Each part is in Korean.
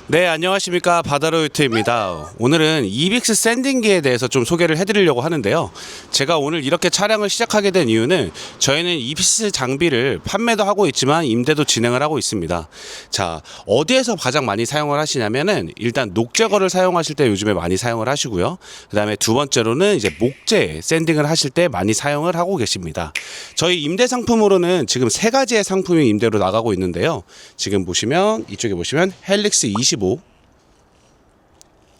네, 안녕하십니까. 바다로유트입니다. 오늘은 이빅스 샌딩기에 대해서 좀 소개를 해드리려고 하는데요. 제가 오늘 이렇게 촬영을 시작하게 된 이유는 저희는 이빅스 장비를 판매도 하고 있지만 임대도 진행을 하고 있습니다. 자, 어디에서 가장 많이 사용을 하시냐면은 일단 녹제거를 사용하실 때 요즘에 많이 사용을 하시고요. 그 다음에 두 번째로는 이제 목재 샌딩을 하실 때 많이 사용을 하고 계십니다. 저희 임대 상품으로는 지금 세 가지의 상품이 임대로 나가고 있는데요. 지금 보시면 이쪽에 보시면 헬릭스 25,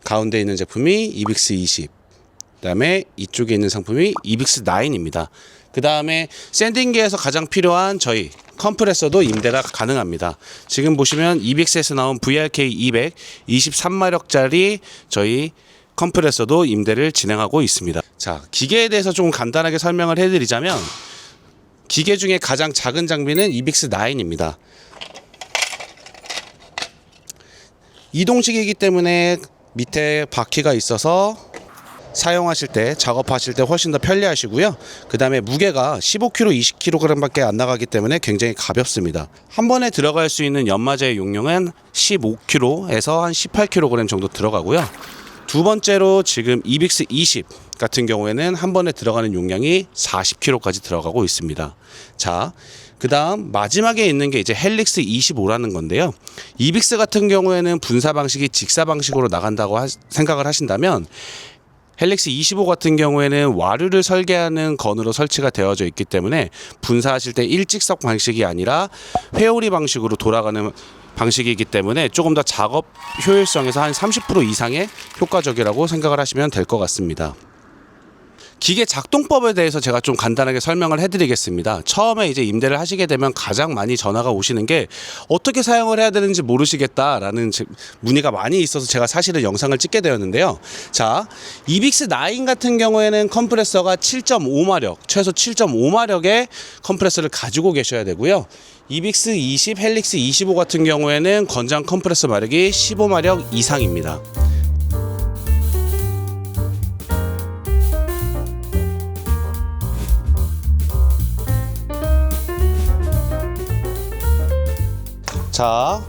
가운데 있는 제품이 이빅스 20, 그 다음에 이쪽에 있는 상품이 이빅스 9입니다. 그 다음에 샌딩기에서 가장 필요한 저희 컴프레서도 임대가 가능합니다. 지금 보시면 이빅스에서 나온 VRK 200 23마력짜리 저희 컴프레서도 임대를 진행하고 있습니다. 자, 기계에 대해서 조금 간단하게 설명을 해드리자면 기계 중에 가장 작은 장비는 이빅스 9입니다. 이동식이기 때문에 밑에 바퀴가 있어서 사용하실 때, 작업하실 때 훨씬 더 편리하시고요. 그 다음에 무게가 15kg, 20kg 밖에 안 나가기 때문에 굉장히 가볍습니다. 한 번에 들어갈 수 있는 연마제의 용량은 15kg에서 한 18kg 정도 들어가고요. 두 번째로 지금 이빅스 20 같은 경우에는 한 번에 들어가는 용량이 40kg까지 들어가고 있습니다. 자, 그 다음 마지막에 있는 게 이제 헬릭스 25라는 건데요. 이빅스 같은 경우에는 분사 방식이 직사 방식으로 나간다고 생각을 하신다면 헬릭스 25 같은 경우에는 와류를 설계하는 건으로 설치가 되어져 있기 때문에 분사하실 때 일직석 방식이 아니라 회오리 방식으로 돌아가는 방식이기 때문에 조금 더 작업 효율성에서 한 30% 이상의 효과적이라고 생각을 하시면 될 것 같습니다. 기계 작동법에 대해서 제가 좀 간단하게 설명을 해드리겠습니다. 처음에 이제 임대를 하시게 되면 가장 많이 전화가 오시는 게 어떻게 사용을 해야 되는지 모르시겠다라는 문의가 많이 있어서 제가 사실은 영상을 찍게 되었는데요. 자, 이빅스 9 같은 경우에는 컴프레서가 7.5마력, 최소 7.5마력의 컴프레서를 가지고 계셔야 되고요. 이빅스 20, 헬릭스 25 같은 경우에는 건장 컴프레서 마력이 15마력 이상입니다. 자,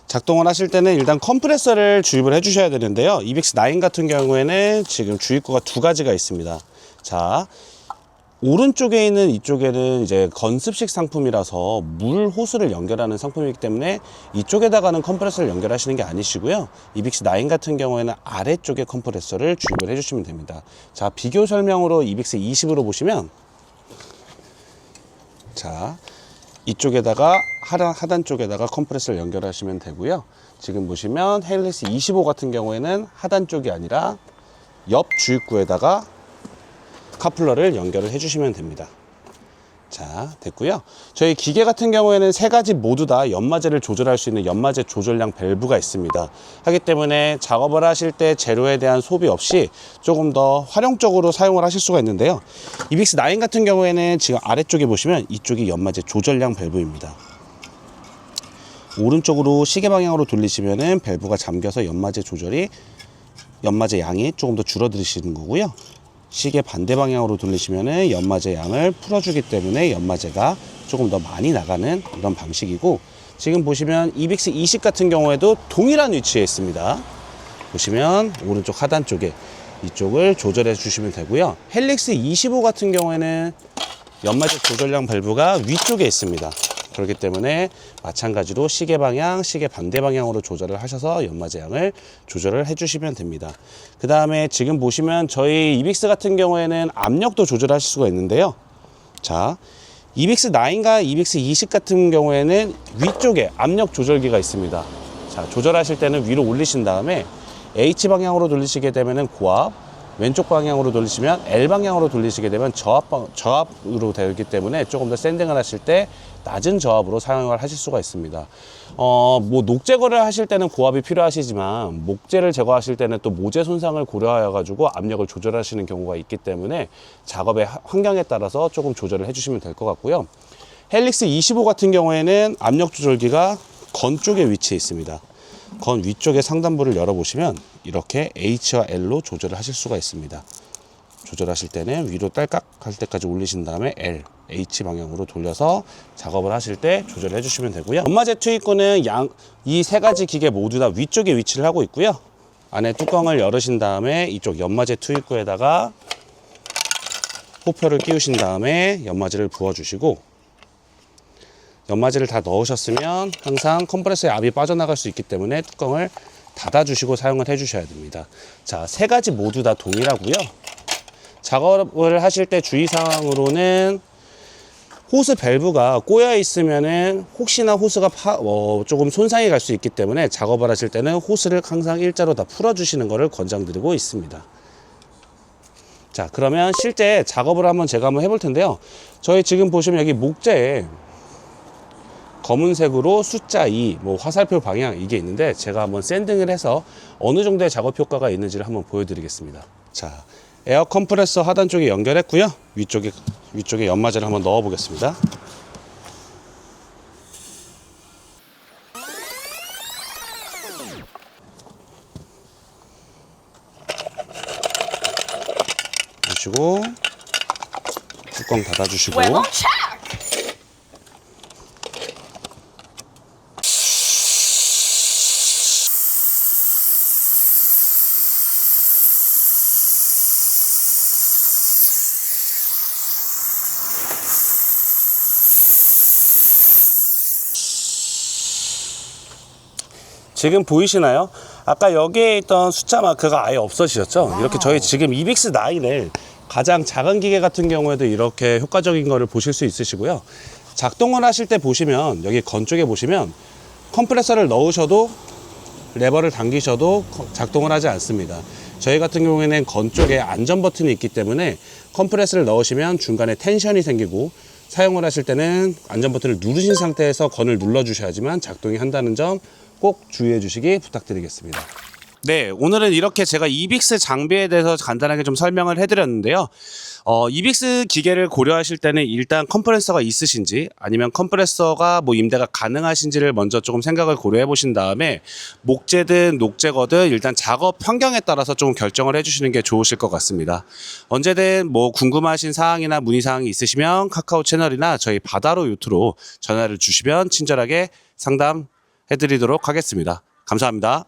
작동을 하실 때는 일단 컴프레서를 주입을 해 주셔야 되는데요. 이빅스 9 같은 경우에는 지금 주입구가 두 가지가 있습니다. 자, 오른쪽에 있는 이쪽에는 이제 건습식 상품이라서 물 호스를 연결하는 상품이기 때문에 이쪽에다가는 컴프레서를 연결하시는 게 아니시고요. 이빅스 9 같은 경우에는 아래쪽에 컴프레서를 주입을 해 주시면 됩니다. 자, 비교 설명으로 이빅스 20으로 보시면, 자, 이쪽에다가 하단 쪽에다가 컴프레서를 연결하시면 되고요. 지금 보시면 헬릭스 25 같은 경우에는 하단 쪽이 아니라 옆 주입구에다가 카플러를 연결을 해주시면 됩니다. 자, 됐고요. 저희 기계 같은 경우에는 세 가지 모두 다 연마제를 조절할 수 있는 연마제 조절량 밸브가 있습니다. 하기 때문에 작업을 하실 때 재료에 대한 소비 없이 조금 더 활용적으로 사용을 하실 수가 있는데요. 이빅스 9 같은 경우에는 지금 아래쪽에 보시면 이쪽이 연마제 조절량 밸브입니다. 오른쪽으로 시계 방향으로 돌리시면은 밸브가 잠겨서 연마제 양이 조금 더 줄어드시는 거고요. 시계 반대 방향으로 돌리시면은 연마제 양을 풀어주기 때문에 연마제가 조금 더 많이 나가는 이런 방식이고, 지금 보시면 이빅스 20 같은 경우에도 동일한 위치에 있습니다. 보시면 오른쪽 하단 쪽에 이쪽을 조절해 주시면 되고요. 헬릭스 25 같은 경우에는 연마제 조절량 밸브가 위쪽에 있습니다. 그렇기 때문에 마찬가지로 시계 방향, 시계 반대 방향으로 조절을 하셔서 연마제 양을 조절을 해주시면 됩니다. 그 다음에 지금 보시면 저희 이빅스 같은 경우에는 압력도 조절하실 수가 있는데요. 자, 이빅스 9과 이빅스 20 같은 경우에는 위쪽에 압력 조절기가 있습니다. 자, 조절하실 때는 위로 올리신 다음에 H 방향으로 돌리시게 되면은 고압, 왼쪽 방향으로 돌리시면 L 방향으로 돌리시게 되면 저압으로 되기 때문에 조금 더 샌딩을 하실 때 낮은 저압으로 사용을 하실 수가 있습니다. 뭐 녹제거를 하실 때는 고압이 필요하시지만 목재를 제거하실 때는 또 모재 손상을 고려하여 가지고 압력을 조절하시는 경우가 있기 때문에 작업의 환경에 따라서 조금 조절을 해주시면 될 것 같고요. 헬릭스 25 같은 경우에는 압력 조절기가 건 쪽에 위치해 있습니다. 건 위쪽에 상단부를 열어보시면 이렇게 H와 L로 조절을 하실 수가 있습니다. 조절하실 때는 위로 딸깍 할 때까지 올리신 다음에 L, H 방향으로 돌려서 작업을 하실 때 조절해 주시면 되고요. 연마제 투입구는 이 세 가지 기계 모두 다 위쪽에 위치를 하고 있고요. 안에 뚜껑을 열으신 다음에 이쪽 연마제 투입구에다가 호표를 끼우신 다음에 연마제를 부어주시고, 연마제를 다 넣으셨으면 항상 컴프레서의 압이 빠져나갈 수 있기 때문에 뚜껑을 닫아주시고 사용을 해주셔야 됩니다. 자, 세 가지 모두 다 동일하고요. 작업을 하실 때 주의사항으로는 호스 밸브가 꼬여 있으면은 혹시나 호스가 조금 손상이 갈 수 있기 때문에 작업을 하실 때는 호스를 항상 일자로 다 풀어주시는 것을 권장드리고 있습니다. 자, 그러면 실제 작업을 제가 한번 해볼 텐데요. 저희 지금 보시면 여기 목재에 검은색으로 숫자 2, 화살표 방향 이게 있는데, 제가 한번 샌딩을 해서 어느 정도의 작업 효과가 있는지를 한번 보여드리겠습니다. 자, 에어 컴프레서 하단 쪽에 연결했고요. 위쪽에 연마제를 한번 넣어 보겠습니다. 주시고 뚜껑 닫아 주시고, 지금 보이시나요? 아까 여기에 있던 숫자 마크가 아예 없어지셨죠? 이렇게 저희 지금 이빅스 9을 가장 작은 기계 같은 경우에도 이렇게 효과적인 거를 보실 수 있으시고요. 작동을 하실 때 보시면 여기 건 쪽에 보시면 컴프레서를 넣으셔도 레버를 당기셔도 작동을 하지 않습니다. 저희 같은 경우에는 건 쪽에 안전 버튼이 있기 때문에 컴프레서를 넣으시면 중간에 텐션이 생기고, 사용을 하실 때는 안전 버튼을 누르신 상태에서 건을 눌러 주셔야지만 작동이 한다는 점 꼭 주의해 주시기 부탁드리겠습니다. 네, 오늘은 이렇게 제가 이빅스 장비에 대해서 간단하게 좀 설명을 해드렸는데요. 이빅스 기계를 고려하실 때는 일단 컴프레서가 있으신지, 아니면 컴프레서가 임대가 가능하신지를 먼저 조금 생각을 고려해 보신 다음에 목재든 녹재거든 일단 작업 환경에 따라서 좀 결정을 해주시는 게 좋으실 것 같습니다. 언제든 궁금하신 사항이나 문의 사항이 있으시면 카카오 채널이나 저희 바다로 요트로 전화를 주시면 친절하게 상담해드리도록 하겠습니다. 감사합니다.